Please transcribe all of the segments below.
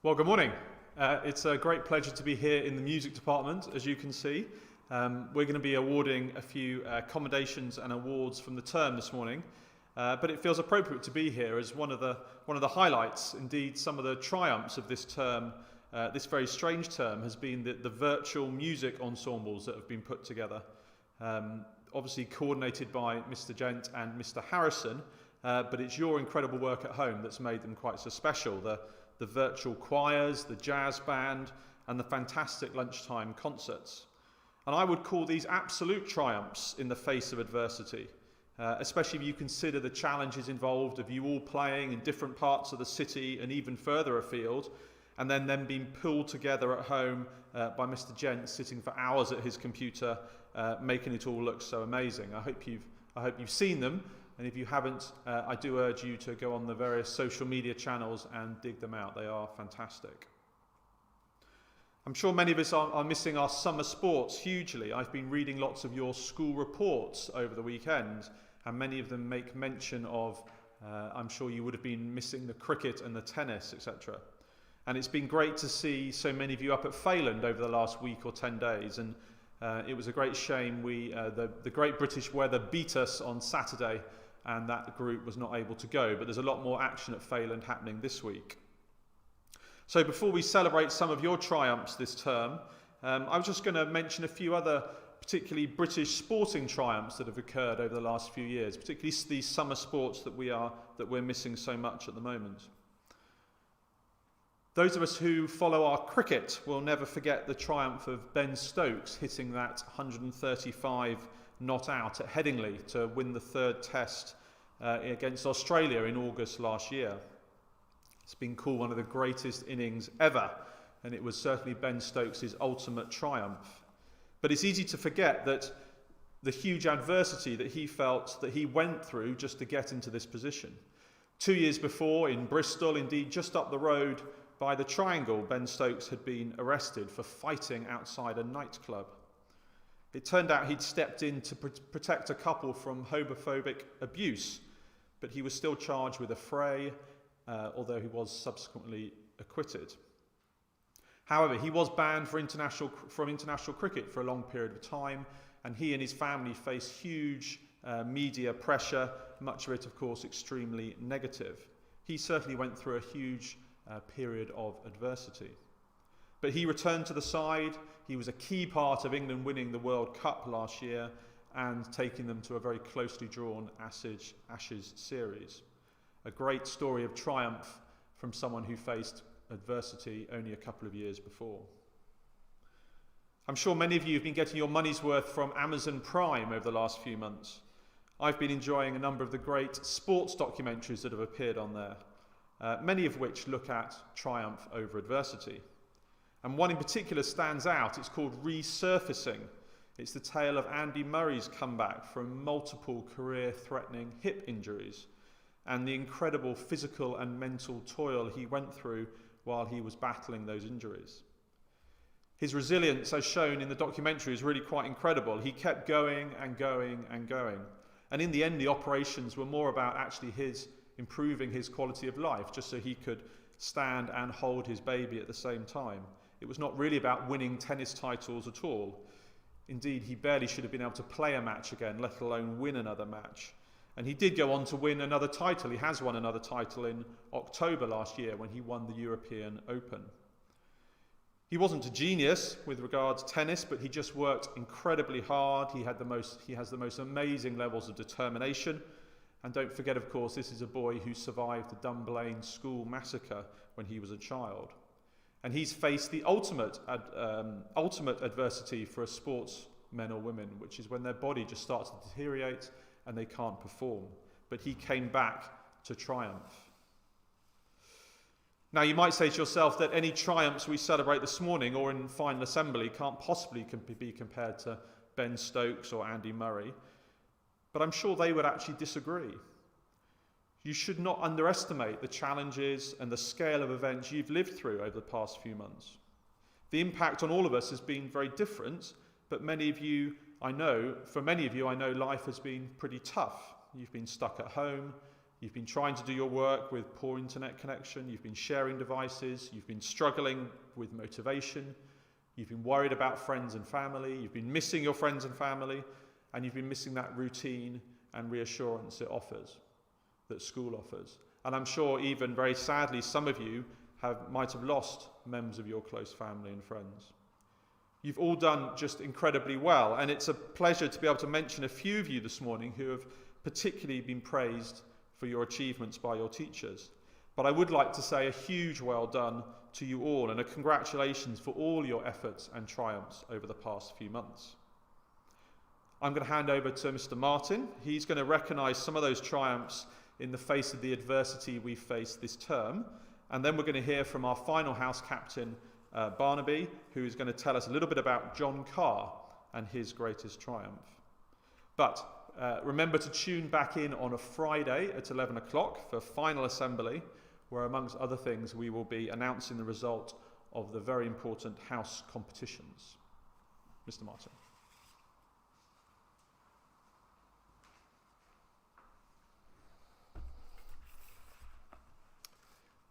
Well, good morning. It's a great pleasure to be here in the music department, as you can see. We're going to be awarding a few commendations and awards from the term this morning, but it feels appropriate to be here as one of the highlights, indeed some of the triumphs of this term, this very strange term, has been the virtual music ensembles that have been put together. Obviously coordinated by Mr. Gent and Mr. Harrison, but it's your incredible work at home that's made them quite so special. The virtual choirs, the jazz band, and the fantastic lunchtime concerts. And I would call these absolute triumphs in the face of adversity, especially if you consider the challenges involved of you all playing in different parts of the city and even further afield, and then them being pulled together at home by Mr. Gent sitting for hours at his computer, making it all look so amazing. I hope you've seen them. And if you haven't, I do urge you to go on the various social media channels and dig them out. They are fantastic. I'm sure many of us are missing our summer sports hugely. I've been reading lots of your school reports over the weekend, and many of them make mention of, I'm sure you would have been missing the cricket and the tennis, etc. And it's been great to see so many of you up at Fayland over the last week or 10 days. And it was a great shame the Great British weather beat us on Saturday, and that group was not able to go. But there's a lot more action at Fayland happening this week. So before we celebrate some of your triumphs this term, I was just going to mention a few other particularly British sporting triumphs that have occurred over the last few years, particularly these summer sports that we're missing so much at the moment. Those of us who follow our cricket will never forget the triumph of Ben Stokes hitting that 135 not out at Headingley to win the third test against Australia in August last year. It's been called one of the greatest innings ever, and it was certainly Ben Stokes' ultimate triumph. But it's easy to forget that the huge adversity that he felt, that he went through just to get into this position. 2 years before in Bristol, indeed just up the road by the Triangle, Ben Stokes had been arrested for fighting outside a nightclub. It turned out he'd stepped in to protect a couple from homophobic abuse, but he was still charged with a fray, although he was subsequently acquitted. However, he was banned from international cricket for a long period of time, and he and his family faced huge media pressure, much of it, of course, extremely negative. He certainly went through a huge period of adversity. But he returned to the side. He was a key part of England winning the World Cup last year and taking them to a very closely drawn Ashes series. A great story of triumph from someone who faced adversity only a couple of years before. I'm sure many of you have been getting your money's worth from Amazon Prime over the last few months. I've been enjoying a number of the great sports documentaries that have appeared on there, many of which look at triumph over adversity. And one in particular stands out. It's called Resurfacing. It's the tale of Andy Murray's comeback from multiple career-threatening hip injuries and the incredible physical and mental toil he went through while he was battling those injuries. His resilience, as shown in the documentary, is really quite incredible. He kept going and going and going. And in the end, the operations were more about actually improving his quality of life, just so he could stand and hold his baby at the same time. It was not really about winning tennis titles at all. Indeed, he barely should have been able to play a match again, let alone win another match. And he did go on to win another title. He has won another title in October last year when he won the European Open. He wasn't a genius with regard to tennis, but he just worked incredibly hard. He has the most amazing levels of determination. And don't forget, of course, this is a boy who survived the Dunblane school massacre when he was a child. And he's faced the ultimate adversity for a sportsman or women, which is when their body just starts to deteriorate and they can't perform. But he came back to triumph. Now, you might say to yourself that any triumphs we celebrate this morning or in final assembly can't possibly be compared to Ben Stokes or Andy Murray. But I'm sure they would actually disagree. You should not underestimate the challenges and the scale of events you've lived through over the past few months. The impact on all of us has been very different, but for many of you, I know life has been pretty tough. You've been stuck at home, You've been trying to do your work with poor internet connection. You've been sharing devices. You've been struggling with motivation. You've been worried about friends and family. You've been missing your friends and family. And you've been missing that routine and reassurance it offers, that school offers. And I'm sure even very sadly, some of you might have lost members of your close family and friends. You've all done just incredibly well. And it's a pleasure to be able to mention a few of you this morning who have particularly been praised for your achievements by your teachers. But I would like to say a huge well done to you all and a congratulations for all your efforts and triumphs over the past few months. I'm going to hand over to Mr. Martin. He's going to recognise some of those triumphs in the face of the adversity we've faced this term. And then we're going to hear from our final house captain, Barnaby, who is going to tell us a little bit about John Carr and his greatest triumph. But remember to tune back in on a Friday at 11 o'clock for final assembly, where amongst other things we will be announcing the result of the very important house competitions. Mr. Martin.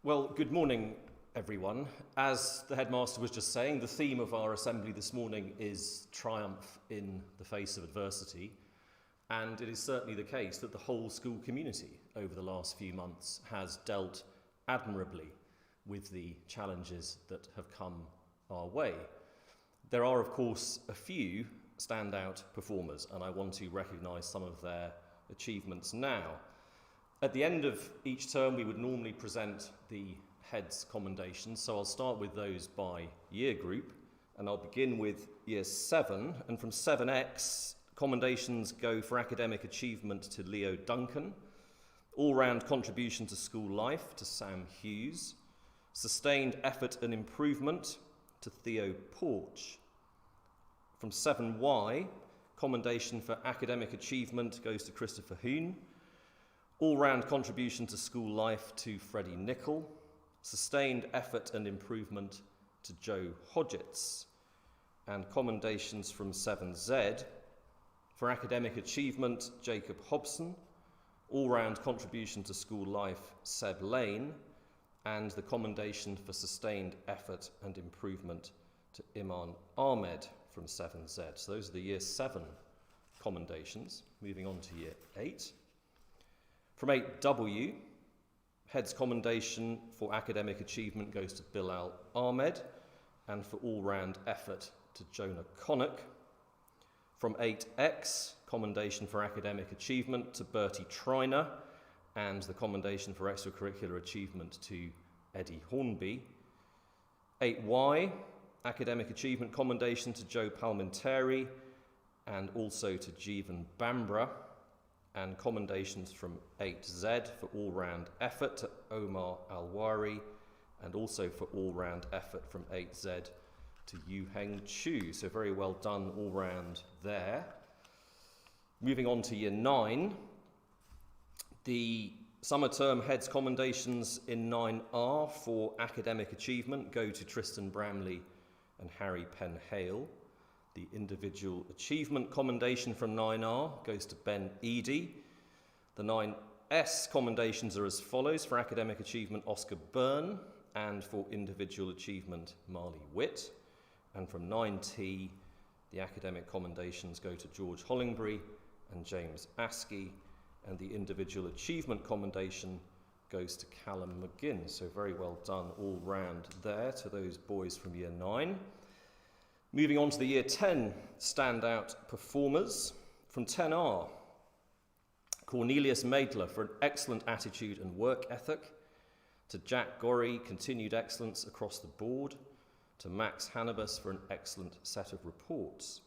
Well, good morning, everyone. As the headmaster was just saying, the theme of our assembly this morning is triumph in the face of adversity. And it is certainly the case that the whole school community over the last few months has dealt admirably with the challenges that have come our way. There are, of course, a few standout performers, and I want to recognise some of their achievements now. At the end of each term, we would normally present the heads' commendations, so I'll start with those by year group, and I'll begin with year 7, and from 7X, commendations go for academic achievement to Leo Duncan, all-round contribution to school life to Sam Hughes, sustained effort and improvement to Theo Porch. From 7Y, commendation for academic achievement goes to Christopher Hoon, all-round contribution to school life to Freddie Nicol, sustained effort and improvement to Joe Hodgetts, and commendations from 7Z for academic achievement, Jacob Hobson, all-round contribution to school life, Seb Lane, and the commendation for sustained effort and improvement to Iman Ahmed from 7Z. So those are the year 7 commendations. Moving on to year 8. From 8W, head's commendation for academic achievement goes to Bilal Ahmed, and for all-round effort to Jonah Connock. From 8X, commendation for academic achievement to Bertie Triner, and the commendation for extracurricular achievement to Eddie Hornby. 8Y, academic achievement commendation to Joe Palmenteri, and also to Jeevan Bambra, and commendations from 8Z for all-round effort to Omar Alwari, and also for all-round effort from 8Z to Yu Heng Chu. So very well done all round there. Moving on to year 9, the summer term heads commendations in 9R for academic achievement go to Tristan Bramley and Harry Penhale. The individual achievement commendation from 9R goes to Ben Eady. The 9S commendations are as follows: for academic achievement, Oscar Byrne, and for individual achievement, Marley Witt. And from 9T, the academic commendations go to George Hollingbury and James Askey, and the individual achievement commendation goes to Callum McGinn. So very well done all round there to those boys from year 9. Moving on to the year 10 standout performers. From 10R, Cornelius Maidler for an excellent attitude and work ethic, to Jack Gorry, continued excellence across the board, to Max Hannibus for an excellent set of reports.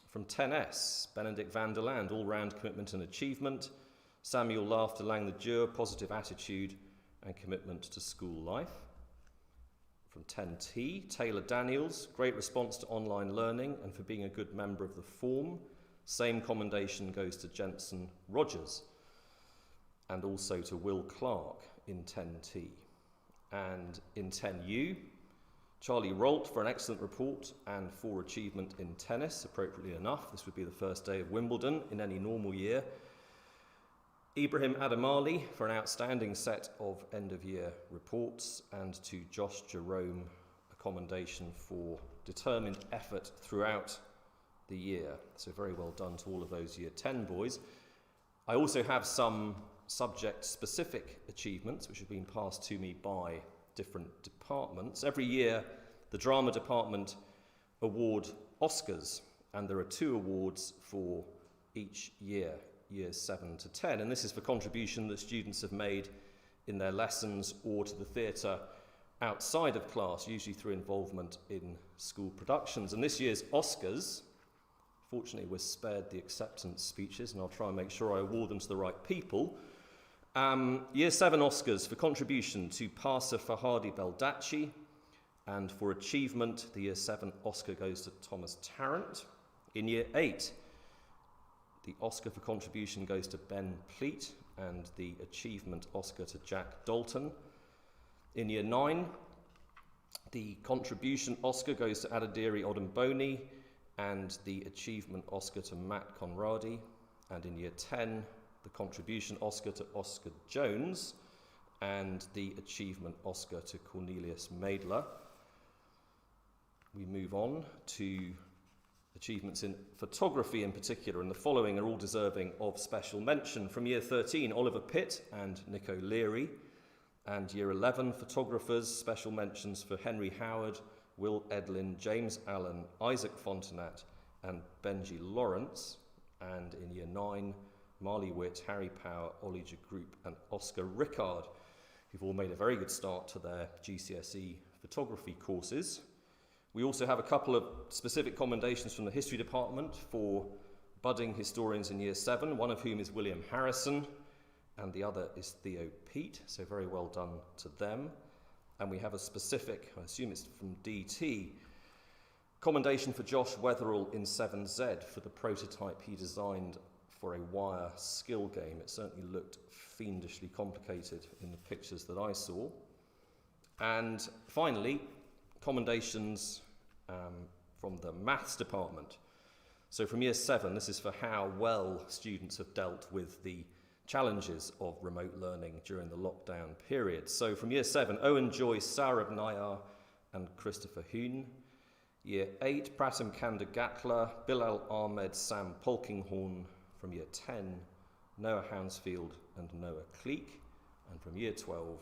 From 10S, Benedict van der Land, all-round commitment and achievement, Samuel Laughter Lang the Dure, positive attitude and commitment to school life. From 10T, Taylor Daniels, great response to online learning and for being a good member of the form. Same commendation goes to Jensen Rogers and also to Will Clark in 10T. And in 10U, Charlie Rolt for an excellent report and for achievement in tennis, appropriately enough. This would be the first day of Wimbledon in any normal year. Ibrahim Adamali for an outstanding set of end-of-year reports, and to Josh Jerome a commendation for determined effort throughout the year. So very well done to all of those Year 10 boys. I also have some subject-specific achievements which have been passed to me by different departments. Every year the drama department award Oscars, and there are 2 awards for each year, years 7 to 10, and this is for contribution that students have made in their lessons or to the theatre outside of class, usually through involvement in school productions. And this year's Oscars, fortunately we're spared the acceptance speeches, and I'll try and make sure I award them to the right people. Year 7 Oscars for contribution to Parsa Fahadi Beldachi, and for achievement the Year 7 Oscar goes to Thomas Tarrant. In Year 8, the Oscar for contribution goes to Ben Pleat, and the achievement Oscar to Jack Dalton. In Year 9, the contribution Oscar goes to Adadiri Odumboni, and the achievement Oscar to Matt Conradi. And in Year 10, the contribution Oscar to Oscar Jones, and the achievement Oscar to Cornelius Maidler. We move on to achievements in photography in particular, and the following are all deserving of special mention. From Year 13, Oliver Pitt and Nick O'Leary, and Year 11 photographers, special mentions for Henry Howard, Will Edlin, James Allen, Isaac Fontenat and Benji Lawrence. And in Year 9, Marley Witt, Harry Power, Ollie Group and Oscar Rickard, who've all made a very good start to their GCSE photography courses. We also have a couple of specific commendations from the history department for budding historians in Year 7, one of whom is William Harrison and the other is Theo Peat, so very well done to them. And we have a specific, I assume it's from DT, commendation for Josh Wetherall in 7Z for the prototype he designed for a wire skill game. It certainly looked fiendishly complicated in the pictures that I saw. And finally, commendations from the maths department. So from Year 7, this is for how well students have dealt with the challenges of remote learning during the lockdown period. So from Year 7, Owen Joyce, Saurabh Nayar and Christopher Hoon. Year 8, Pratham Kanda Gatla, Bilal Ahmed, Sam Polkinghorn. From Year 10, Noah Hounsfield and Noah Cleek. And from Year 12,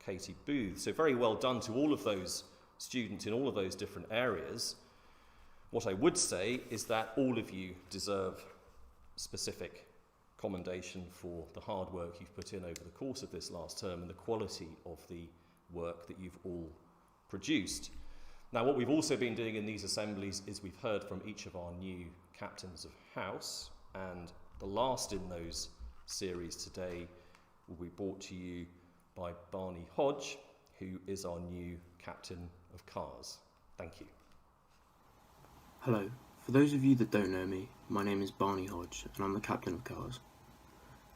Katie Booth. So very well done to all of those students in all of those different areas. What I would say is that all of you deserve specific commendation for the hard work you've put in over the course of this last term and the quality of the work that you've all produced. Now, what we've also been doing in these assemblies is we've heard from each of our new captains of house, and the last in those series today will be brought to you by Barney Hodge, who is our new captain of cars. Thank you. Hello. For those of you that don't know me, my name is Barney Hodge and I'm the captain of cars.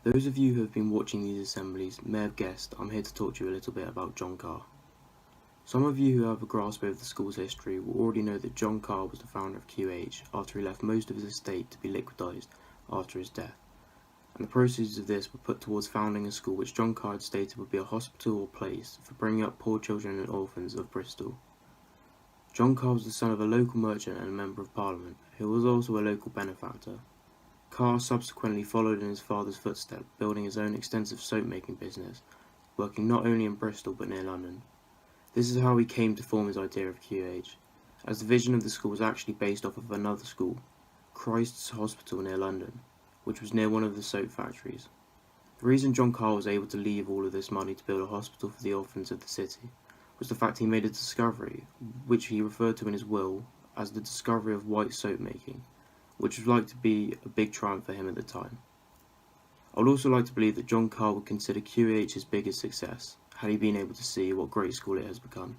Those of you who have been watching these assemblies may have guessed I'm here to talk to you a little bit about John Carr. Some of you who have a grasp over the school's history will already know that John Carr was the founder of QEH after he left most of his estate to be liquidised after his death, and the proceeds of this were put towards founding a school which John Carr had stated would be a hospital or place for bringing up poor children and orphans of Bristol. John Carr was the son of a local merchant and a member of Parliament, who was also a local benefactor. Carr subsequently followed in his father's footsteps, building his own extensive soap-making business, working not only in Bristol but near London. This is how he came to form his idea of QEH, as the vision of the school was actually based off of another school, Christ's Hospital near London, which was near one of the soap factories. The reason John Carr was able to leave all of this money to build a hospital for the orphans of the city was the fact he made a discovery, which he referred to in his will as the discovery of white soap making, which was like to be a big triumph for him at the time. I would also like to believe that John Carr would consider QEH his biggest success, had he been able to see what great school it has become.